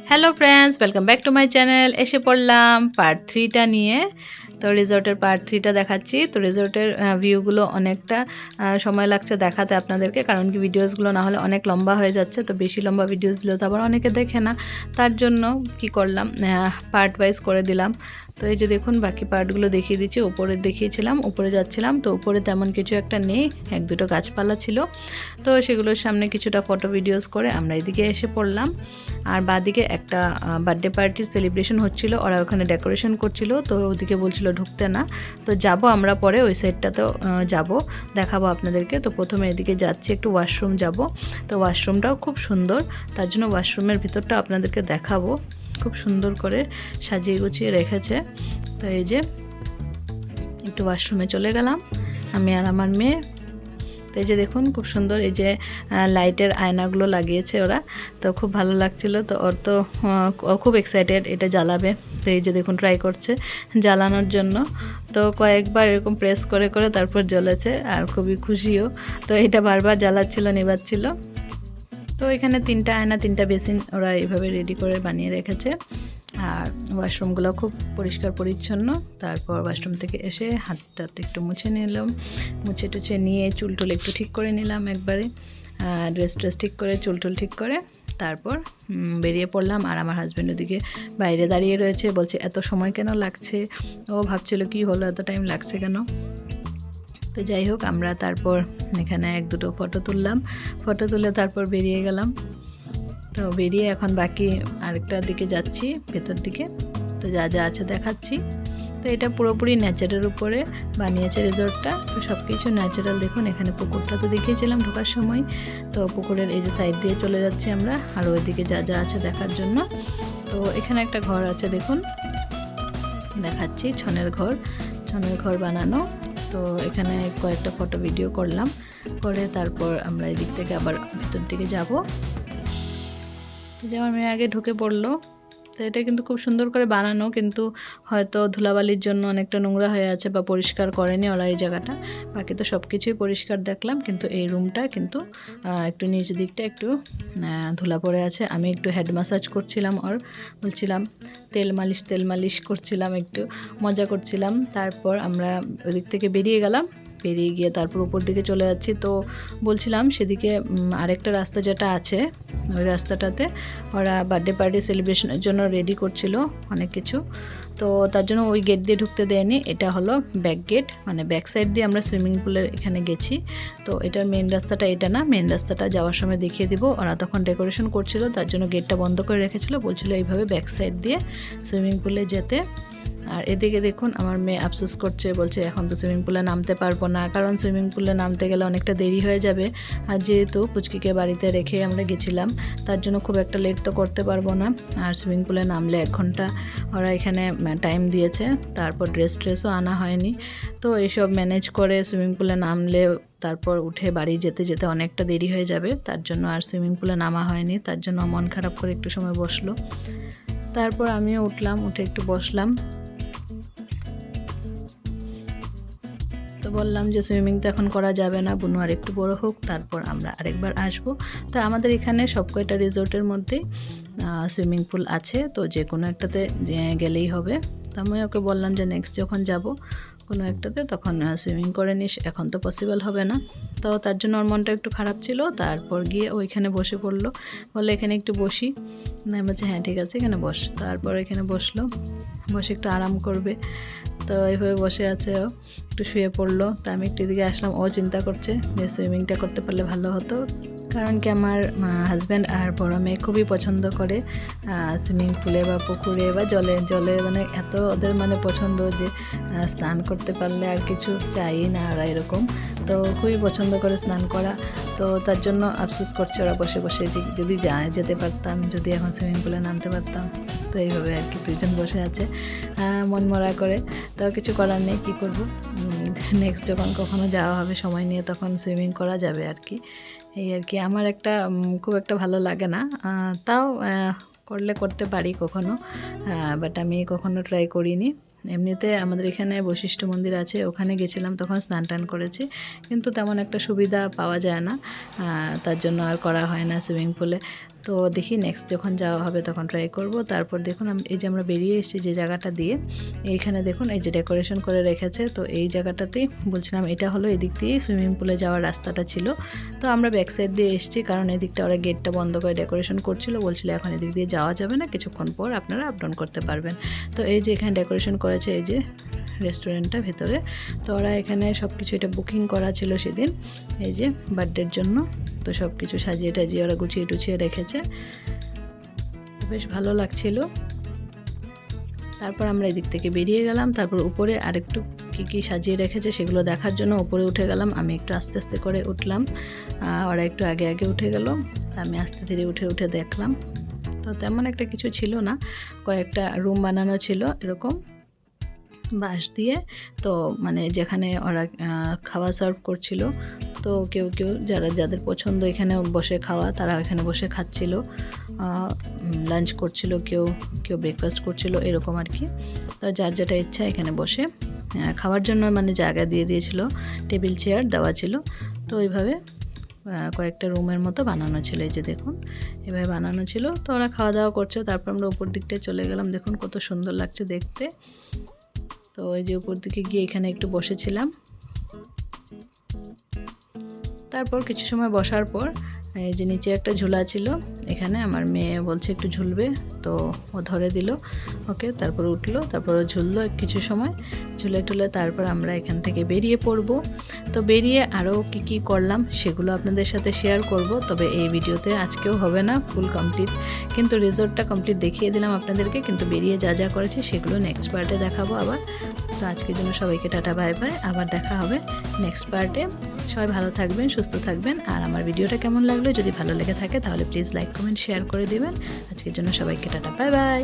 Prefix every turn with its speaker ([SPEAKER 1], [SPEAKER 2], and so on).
[SPEAKER 1] Hello friends, welcome back to my channel. এসে পড়লাম part 3টা নিয়ে। তো রিসোর্টের পার্ট 3টা দেখাচ্ছি। তো রিসোর্টের ভিউগুলো অনেকটা সময় লাগছে দেখাতে আপনাদেরকে, কারণ কি ভিডিওসগুলো না হলে অনেক লম্বা হয়ে যাচ্ছে। তো বেশি লম্বা ভিডিওস দিলেও তো আবার অনেকে দেখে না, তার জন্য কি করলাম, পার্ট ওয়াইজ করে দিলাম। তো এই যে দেখুন, বাকি পার্টগুলো দেখিয়ে দিচ্ছি। উপরে দেখিয়েছিলাম, উপরে যাচ্ছিলাম, তো উপরে তেমন কিছু একটা নেই, এক দুটো গাছপালা ছিল। তো সেগুলোর সামনে কিছুটা ফটো ভিডিওস করে আমরা এদিকে এসে পড়লাম। আর বাদিকে একটা বার্থডে পার্টির সেলিব্রেশন হচ্ছিল, ওরা ওখানে ডেকোরেশন করছিল, তো ওদিকে বলছিল ঢুকতে না। তো যাব আমরা পরে ওই সাইডটাতেও যাব, দেখাবো আপনাদেরকে। তো প্রথমে এদিকে যাচ্ছি, একটু ওয়াশরুম যাব। তো ওয়াশরুমটাও খুব সুন্দর, তার জন্য ওয়াশরুমের ভিতরটা আপনাদেরকে দেখাবো। খুব সুন্দর করে সাজিয়ে গুছিয়ে রেখেছে। তো এই যে একটু ওয়াশরুমে চলে গেলাম আমি আর আমার মেয়ে। তো এই যে দেখুন, খুব সুন্দর এই যে লাইটের আয়নাগুলো লাগিয়েছে ওরা, তো খুব ভালো লাগছিল। তো ওর তো ও খুব এক্সাইটেড এটা জ্বালাবে। তো এই যে দেখুন, ট্রাই করছে জ্বালানোর জন্য। তো কয়েকবার এরকম প্রেস করে করে তারপর জ্বলেছে, আর খুবই খুশিও। তো এটা বারবার জ্বালাচ্ছিল, নেবাচ্ছিল। তো এখানে 3টা আয়না, 3টা বেসিন ওরা এইভাবে রেডি করে বানিয়ে রেখেছে। আর ওয়াশরুমগুলো খুব পরিষ্কার পরিচ্ছন্ন। তারপর ওয়াশরুম থেকে এসে হাতটাতে একটু মুছে নিলাম, মুছে টুছে নিয়ে চুল টুল একটু ঠিক করে নিলাম একবারে, ড্রেস ট্রেস ঠিক করে, চুল টুল ঠিক করে তারপর বেরিয়ে পড়লাম। আর আমার হাজব্যান্ড ওদিকে বাইরে দাঁড়িয়ে রয়েছে, বলছে এত সময় কেন লাগছে। ও ভাবছিল কি হলো, এত টাইম লাগছে কেন। তো যাই হোক, আমরা তারপর এখানে এক দুটো ফটো তুললাম, ফটো তুলে তারপর বেরিয়ে গেলাম। তো বেরিয়ে এখন বাকি আরেকটার দিকে যাচ্ছি, ভেতর দিকে। তো যা যা আছে দেখাচ্ছি। তো এটা পুরোপুরি ন্যাচারের উপরে বানিয়েছে রিসোর্টটা, তো সব কিছু ন্যাচারাল। দেখুন এখানে পুকুরটা তো দেখিয়েছিলাম ঢোকার সময়। তো পুকুরের এই যে সাইড দিয়ে চলে যাচ্ছি আমরা, আর ওইদিকে যা যা আছে দেখার জন্য। তো এখানে একটা ঘর আছে, দেখুন দেখাচ্ছি, ছনের ঘর, ছনের ঘর বানানো। তো এখানে কয়েকটা ফটো ভিডিও করলাম, করে তারপর আমরা এদিক থেকে আবার ভেতর দিকে যাব। যেমন মেয়ে আগে ঢুকে পড়লো। তো এটা কিন্তু খুব সুন্দর করে বানানো, কিন্তু হয়তো ধুলাবালির জন্য অনেকটা নোংরা হয়ে আছে বা পরিষ্কার করেনি ওরা এই জায়গাটা। বাকি তো সব কিছুই পরিষ্কার দেখলাম, কিন্তু এই রুমটা কিন্তু একটু নিচ দিকটা একটু ধুলা পড়ে আছে। আমি একটু হেড ম্যাসাজ করছিলাম, আর বলছিলাম তেল মালিশ করছিলাম, একটু মজা করছিলাম। তারপর আমরা ওদিক থেকে বেরিয়ে গেলাম, বেরিয়ে গিয়ে তারপর উপর দিকে চলে যাচ্ছি। তো বলছিলাম সেদিকে আরেকটা রাস্তা যেটা আছে, ওই রাস্তাটাতে ওরা বার্থডে পার্টি সেলিব্রেশনের জন্য রেডি করছিল অনেক কিছু। তো তার জন্য ওই গেট দিয়ে ঢুকতে দেয়নি, এটা হলো ব্যাক গেট, মানে ব্যাক সাইড দিয়ে আমরা সুইমিং পুলের এখানে গেছি। তো এটার মেন রাস্তাটা এটা না, মেন রাস্তাটা যাওয়ার সময় দেখিয়ে দিব। ওরা তখন ডেকোরেশন করছিল, তার জন্য গেটটা বন্ধ করে রেখেছিল, বলছিল এইভাবে ব্যাক সাইড দিয়ে সুইমিং পুলে যেতে। আর এদিকে দেখুন, আমার মেয়ে আফসোস করছে, বলছে এখন তো সুইমিং পুলে নামতে পারবো না, কারণ সুইমিং পুলে নামতে গেলে অনেকটা দেরি হয়ে যাবে। আর যেহেতু পুচকিকে বাড়িতে রেখে আমরা গেছিলাম, তার জন্য খুব একটা লেট তো করতে পারবো না। আর সুইমিং পুলে নামলে 1 ঘন্টা ওরা এখানে টাইম দিয়েছে, তারপর ড্রেসও আনা হয়নি। তো এইসব ম্যানেজ করে সুইমিং পুলে নামলে তারপর উঠে বাড়ি যেতে যেতে অনেকটা দেরি হয়ে যাবে, তার জন্য আর সুইমিং পুলে নামা হয়নি। তার জন্য মন খারাপ করে একটু সময় বসলো। তারপর আমিও উঠলাম, উঠে একটু বসলাম। তো বললাম যে সুইমিং তো এখন করা যাবে না, বুনু আর একটু বড় হোক, তারপর আমরা আরেকবার আসবো। তো আমাদের এখানে সব কয়টা রিসোর্টের মধ্যেই সুইমিং পুল আছে, তো যে কোনো একটাতে গেলেই হবে। তো আমি ওকে বললাম যে নেক্সট যখন যাব কোনো একটাতে তখন সুইমিং করে নিস, এখন তো পসিবল হবে না। তো তার জন্য ওর মনটা একটু খারাপ ছিল। তারপর গিয়ে ওইখানে বসে পড়লো, বললো এখানে একটু বসি। আমি বলছি হ্যাঁ ঠিক আছে, এখানে বস। তারপর এখানে বসলো, বসে একটু আরাম করবে। তো এইভাবে বসে আছে, ও একটু শুয়ে পড়লো। তো আমি একটু এদিকে আসলাম, ও চিন্তা করছে যে সুইমিংটা করতে পারলে ভালো হতো, কারণ কি আমার হাজব্যান্ড আর বড় মেয়ে খুবই পছন্দ করে সুইমিং পুলে বা পুকুরে বা জলে জলে, মানে এত ওদের মানে পছন্দ যে স্নান করতে পারলে আর কিছু চাই না ওরা, এরকম। তো খুবই পছন্দ করে স্নান করা। তো তার জন্য আফসোস করছে ওরা বসে বসে, যে যদি যেতে পারতাম, যদি এখন সুইমিং পুলে নামতে পারতাম। তো এইভাবে আর কি দুইজন বসে আছে মন মরা করে। তো কিছু করার নেই, কী করবো, নেক্সট যখন কখনো যাওয়া হবে সময় নিয়ে তখন সুইমিং করা যাবে আর কি। এই আর কি, আমার একটা খুব একটা ভালো লাগে না, তাও করলে করতে পারি কখনো, বাট আমি কখনো ট্রাই করিনি। এমনিতে আমাদের এখানে বৈশিষ্ট্য মন্দির আছে, ওখানে গেছিলাম, তখন স্নান টান করেছি, কিন্তু তেমন একটা সুবিধা পাওয়া যায় না, তার জন্য আর করা হয় না সুইমিং পুলে। তো দেখি নেক্সট যখন যাওয়া হবে তখন ট্রাই করব। তারপর দেখুন এই যে আমরা বেরিয়ে এসেছি যে জায়গাটা দিয়ে, এইখানে দেখুন এই যে ডেকোরেশন করে রেখেছে। তো এই জায়গাটাতেই বলছিলাম এটা হলো এদিক দিয়ে সুইমিং পুলে যাওয়ার রাস্তাটা ছিল। তো আমরা ব্যাক সাইড দিয়ে এসেছি, কারণ এদিকটা ওরা গেটটা বন্ধ করে ডেকোরেশন করছিল, বলছিল এখন এদিক দিয়ে যাওয়া যাবে না, কিছুক্ষণ পর আপনারা আপ ডাউন করতে পারবেন। তো এই যে এখানে ডেকোরেশন করেছে এই যে রেস্টুরেন্টটা ভেতরে। তো ওরা এখানে সব কিছু এটা বুকিং করা ছিল সেদিন এই যে বার্থডের জন্য। তো সব কিছু সাজিয়ে টাজিয়ে ওরা গুছিয়ে টুছিয়ে রেখেছে, বেশ ভালো লাগছিল। তারপর আমরা এদিক থেকে বেরিয়ে গেলাম, তারপর উপরে আরেকটু কী সাজিয়ে রেখেছে সেগুলো দেখার জন্য উপরে উঠে গেলাম। আমি একটু আস্তে আস্তে করে উঠলাম, ওরা একটু আগে আগে উঠে গেল, আমি আস্তে ধীরে উঠে দেখলাম। তো তেমন একটা কিছু ছিল না, কয়েকটা রুম বানানো ছিল এরকম বাঁশ দিয়ে। তো মানে যেখানে ওরা খাওয়া সার্ভ করছিল, তো কেউ যাদের পছন্দ এখানে বসে খাওয়া, তারা এখানে বসে খাচ্ছিল, লাঞ্চ করছিল, কেউ ব্রেকফাস্ট করছিল, এরকম আর কি। তো যার যেটা ইচ্ছা এখানে বসে খাওয়ার জন্য মানে জায়গা দিয়ে দিয়েছিল, টেবিল চেয়ার দেওয়া ছিল। তো ওইভাবে কয়েকটা রুমের মতো বানানো ছিল, এই যে দেখুন এভাবে বানানো ছিল। তো ওরা খাওয়া দাওয়া করছে, তারপর আমরা উপর দিকটায় চলে গেলাম। দেখুন কত সুন্দর লাগছে দেখতে। তো এই যে উপর দিকে গিয়ে এখানে একটু বসেছিলাম। তারপর কিছু সময় বসার পর এই যে নিচে একটা ঝুলা ছিল, এখানে আমার মেয়ে বলছে একটু ঝুলবে, তো ও ধরে দিল ওকে। তারপর উঠলো, তারপর ও ঝুললো কিছু সময়, ঝুলে টুলে তারপর আমরা এখান থেকে বেরিয়ে পড়ব। তো বেরিয়ে আরও কি করলাম সেগুলো আপনাদের সাথে শেয়ার করব, তবে এই ভিডিওতে আজকেও হবে না ফুল কমপ্লিট, কিন্তু রিসোর্টটা কমপ্লিট দেখিয়ে দিলাম আপনাদেরকে। কিন্তু বেরিয়ে যা করেছি সেগুলো নেক্সট পার্টে দেখাবো আবার। তো আজকের জন্য সবাইকে টাটা বাই বাই, আবার দেখা হবে নেক্সট পার্টে। সবাই ভালো থাকবেন, সুস্থ থাকবেন। আর আমার ভিডিওটা কেমন লাগলো, যদি ভালো লেগে থাকে তাহলে প্লিজ লাইক কমেন্ট শেয়ার করে দিবেন। আজকের জন্য সবাইকে টাটা বাই বাই।